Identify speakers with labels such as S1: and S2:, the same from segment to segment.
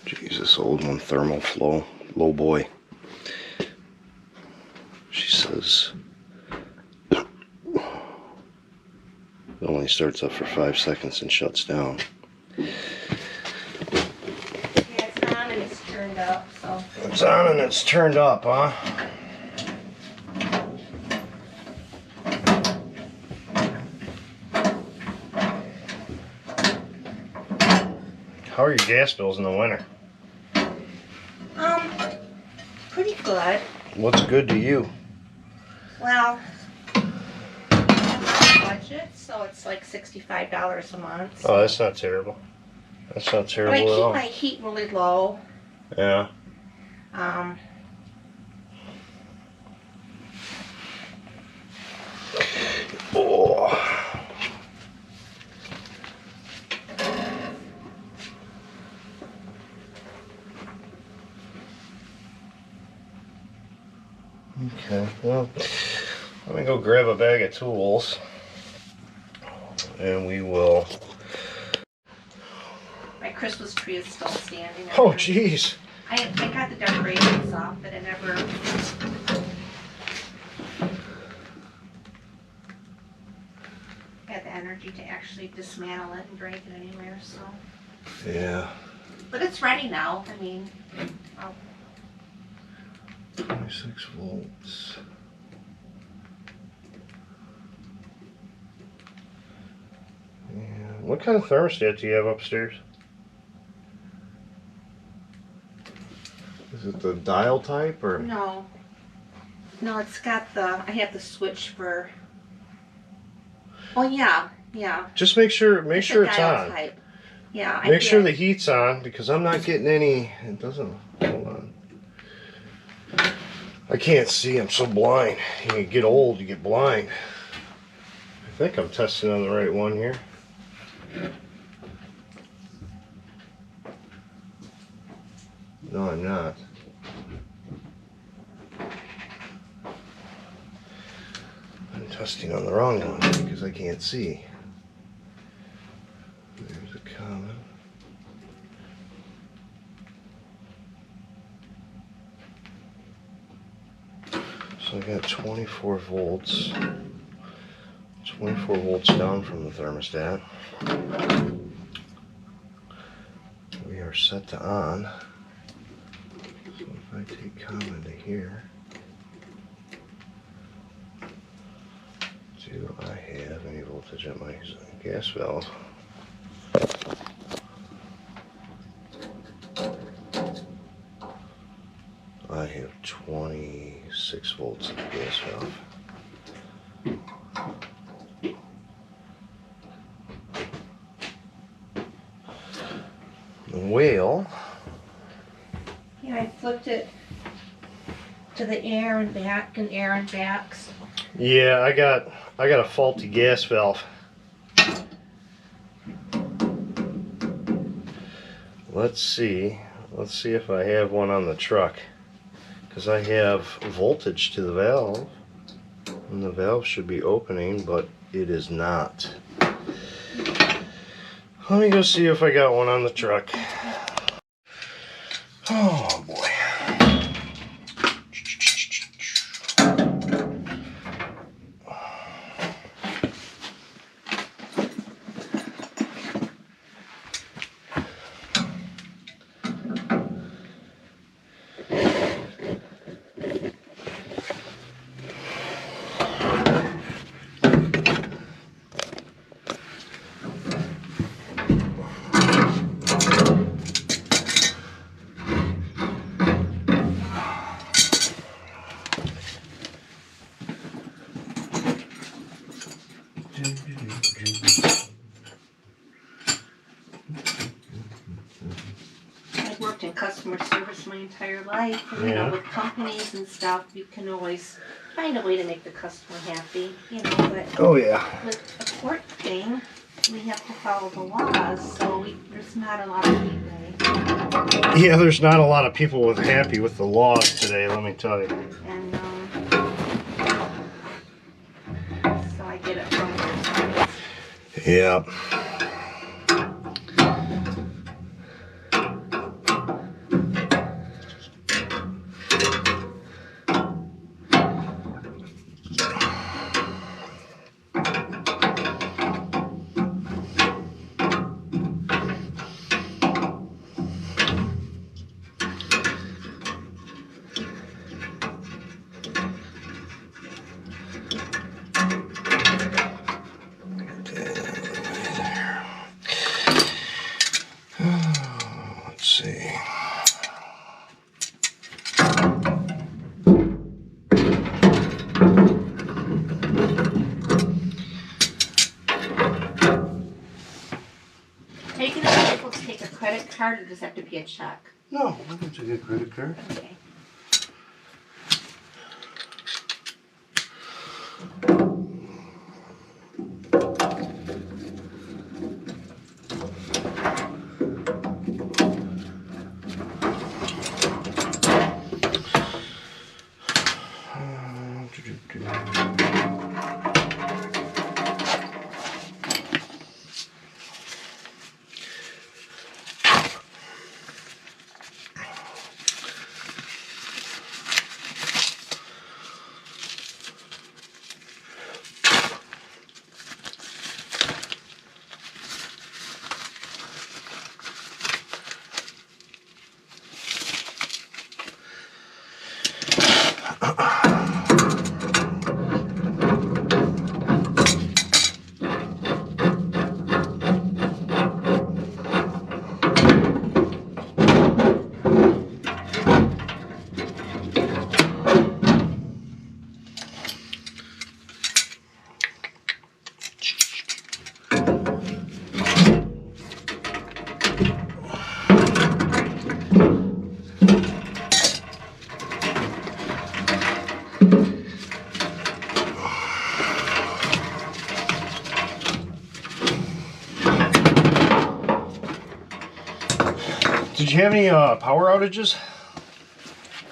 S1: Jeez, this old one, thermal flow, low boy. She says it only starts up for 5 seconds and shuts down.
S2: Yeah, it's on and it's turned up, so.
S1: It's on and it's turned up, huh? How are your gas bills in the winter?
S2: Pretty good.
S1: What's good to you?
S2: Well, I have a budget, so it's like $65 a month. So.
S1: Oh, that's not terrible. That's not terrible
S2: but I
S1: at all.
S2: keep my heat really low.
S1: Yeah. Oh. Okay, well, let me go grab a bag of tools and we will.
S2: My Christmas tree is still standing.
S1: Oh, jeez.
S2: I got the decorations off, but I never had the energy to actually dismantle it and drag it anywhere, so.
S1: Yeah.
S2: But it's ready now. I mean,
S1: 26 volts. Yeah. What kind of thermostat do you have upstairs? Is it the dial type or?
S2: no. No, it's got I have the switch for, oh yeah, yeah.
S1: Just make sure
S2: a
S1: it's
S2: dial
S1: on.
S2: type. Yeah,
S1: Make sure the heat's on because I'm not getting any. It doesn't. Hold on. I can't see. I'm so blind. You get old, you get blind. I think I'm testing on the right one here. No, I'm not. I'm testing on the wrong one because I can't see. There's a common. So I got 24 volts. 24 volts down from the thermostat. We are set to on. So if I take common to here, do I have any voltage at my gas valve? I have 26 volts at the gas valve. The whale.
S2: Yeah, I flipped it to the air and back and air and back. So.
S1: Yeah, I got a faulty gas valve. Let's see if I have one on the truck. Because I have voltage to the valve. And the valve should be opening, but it is not. Let me go see if I got one on the truck. Oh boy.
S2: I've worked in customer service my entire life. And, you know, with companies and stuff, you can always find a way to make the customer happy, you know, but
S1: Oh yeah.
S2: with a court thing, we have to follow the laws, so there's not a lot of leeway.
S1: Yeah, there's not a lot of people happy with the laws today, let me tell you.
S2: And so I get it from her.
S1: Yeah. see.
S2: Are you going to be able to take a credit card or does it have to be a check?
S1: No, I can take a credit card.
S2: Okay.
S1: Did you have any power outages?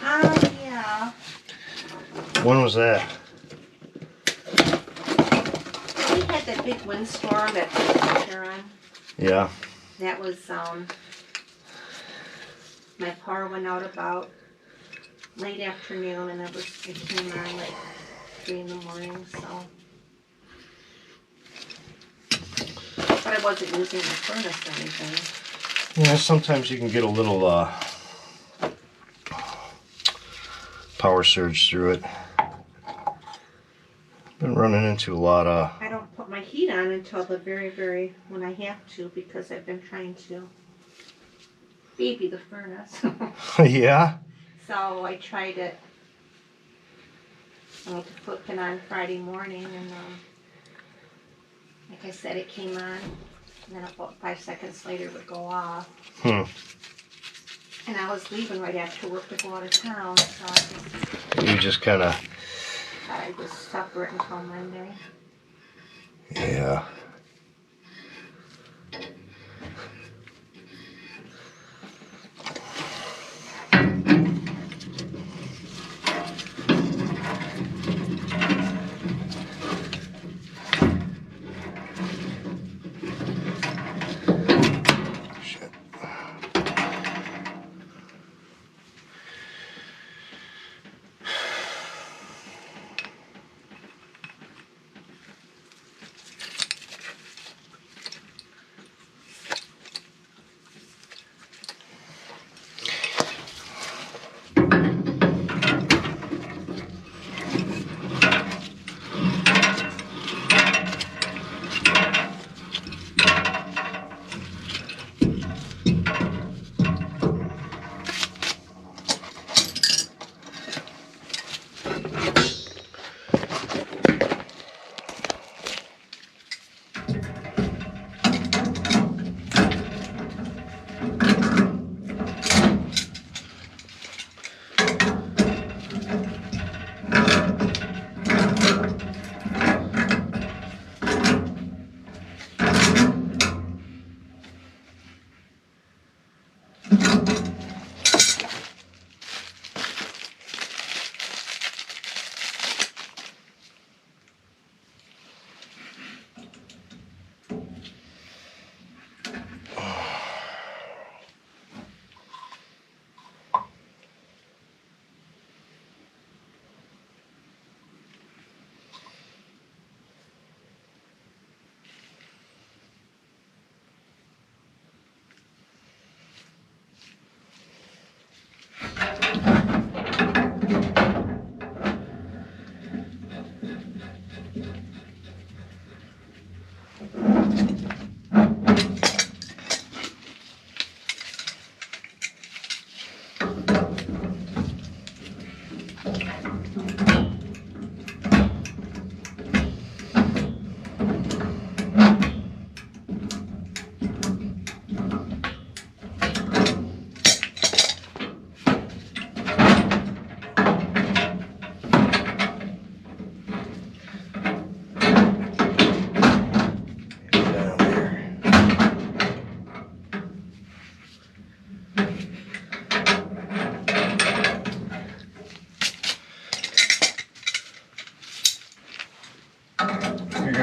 S2: Yeah.
S1: When was that?
S2: We had that big windstorm that put the pressure on.
S1: Yeah.
S2: That was, my power went out about late afternoon and it came on like 3 in the morning, so. But I wasn't using the furnace or anything.
S1: Yeah, sometimes you can get a little power surge through it. Been running into a lot of...
S2: I don't put my heat on until the very, when I have to, because I've been trying to baby the furnace.
S1: Yeah?
S2: So I tried it. I went to Fluke on Friday morning and like I said, it came on and then about 5 seconds later it would go off.
S1: Hmm.
S2: And I was leaving right after work to go out of town, so I
S1: You just kind of...
S2: thought I'd just suffer it until Monday.
S1: Yeah.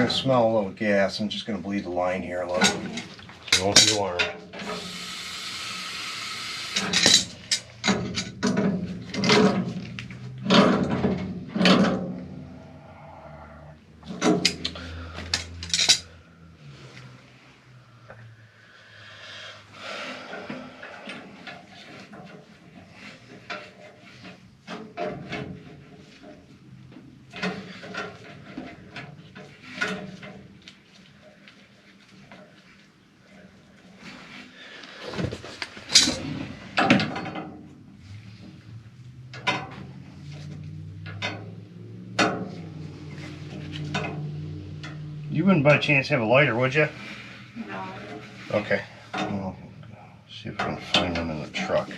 S1: to smell a little gas. I'm just going to bleed the line here a little. So don't be alarmed. You wouldn't by chance have a lighter, would you?
S2: No.
S1: Okay. Well, see if I can find one in the truck.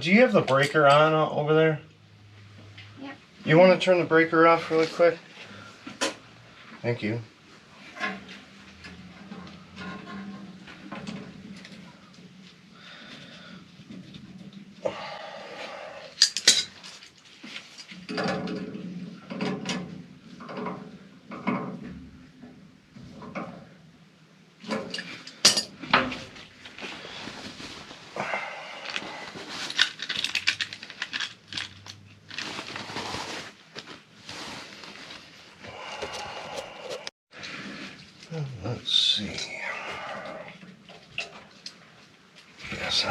S1: Do you have the breaker on over there?
S2: Yep.
S1: You want to turn the breaker off really quick? Thank you. Let's see. Yes.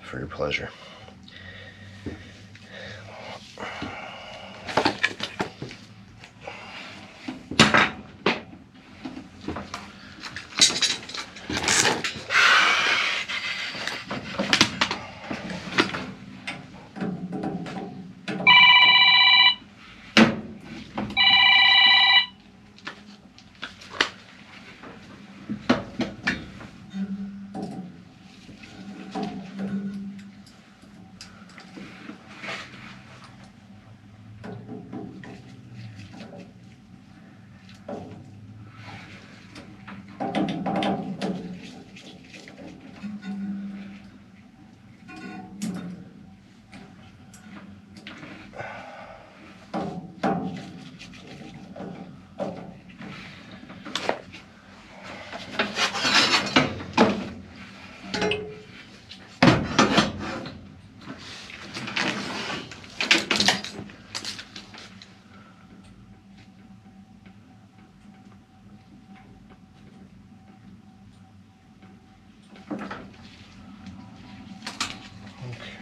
S1: For your pleasure.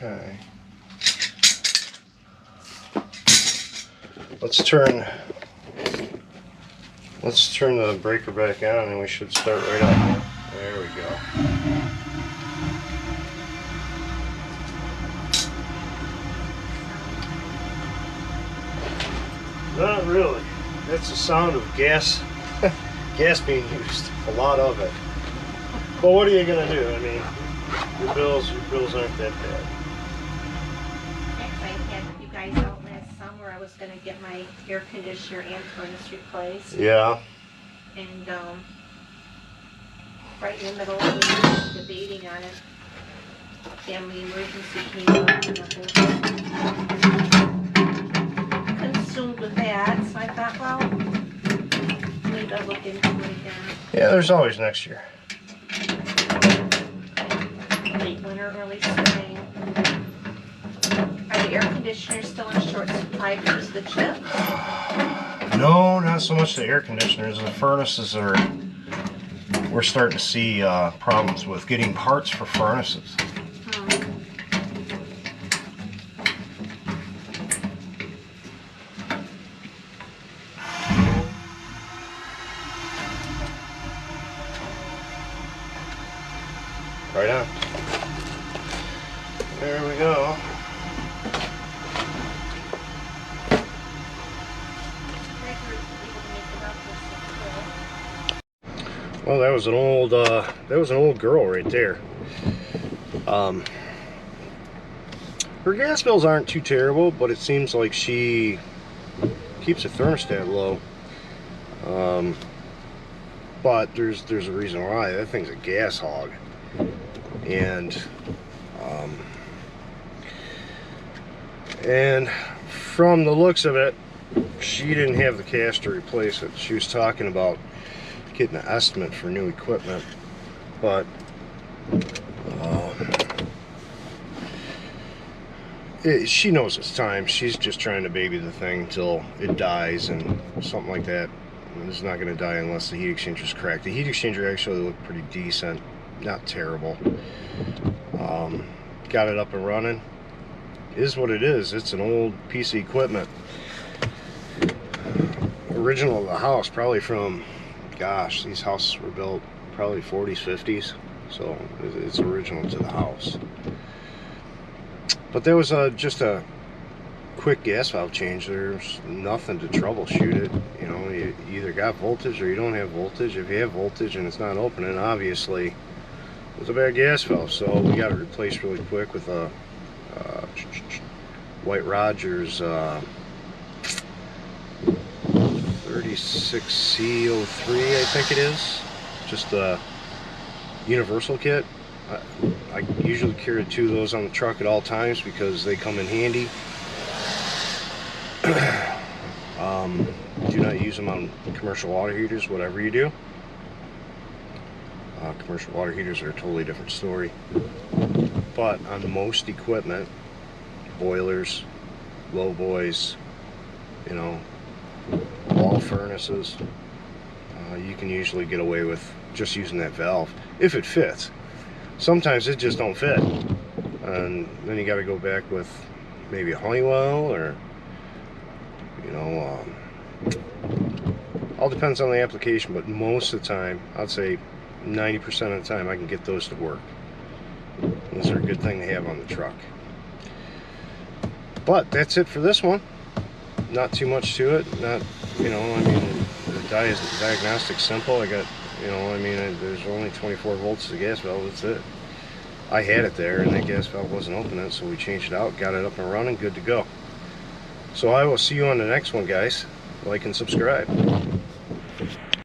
S1: Okay. Let's turn the breaker back on and we should start right up. There we go. Not really. That's the sound of gas gas being used. A lot of it. But what are you gonna do? I mean, your bills aren't that bad.
S2: Actually, I had you guys out last summer. I was gonna get my air conditioner and furnace replaced.
S1: Yeah.
S2: And right in the middle of the debating on it, family emergency came up and the whole consumed with that. So I thought, well, maybe I'll look into it again.
S1: Yeah, there's always next year.
S2: Late winter, early spring. Are the air conditioners still in short supply because of the chip?
S1: No, not so much the air conditioners. The furnaces are, we're starting to see problems with getting parts for furnaces. Right on. There we go. Well, that was an old girl right there. Her gas bills aren't too terrible, but it seems like she keeps her thermostat low. But there's a reason why. That thing's a gas hog, and from the looks of it, she didn't have the cash to replace it. She was talking about getting an estimate for new equipment, but she knows it's time. She's just trying to baby the thing until it dies, and something like that. It's not going to die unless the heat exchanger is cracked. The heat exchanger actually looked pretty decent, not terrible. Got it up and running. Is what it is. It's an old piece of equipment. Original to the house, probably from, gosh, these houses were built probably 40s, 50s, so it's original to the house. But there was just a quick gas valve change. There's nothing to troubleshoot it. You know, you either got voltage or you don't have voltage. If you have voltage and it's not opening, obviously it's a bad gas valve. So we got it replaced really quick with a White Rogers 36C03, I think it is. Just a universal kit. I usually carry 2 of those on the truck at all times because they come in handy. Do not use them on commercial water heaters, whatever you do. Commercial water heaters are a totally different story. But on most equipment, boilers, low boys, you know, wall furnaces, you can usually get away with just using that valve if it fits. Sometimes it just don't fit, and then you got to go back with maybe a Honeywell, or you know, all depends on the application, but most of the time, I'd say 90% of the time, I can get those to work. Those are a good thing to have on the truck. But that's it for this one. Not too much to it. Not, you know, I mean, the diagnostic simple. I got, you know, I mean, there's only 24 volts to the gas valve. That's it. I had it there, and that gas valve wasn't opening, so we changed it out, got it up and running, good to go. So I will see you on the next one, guys. Like and subscribe.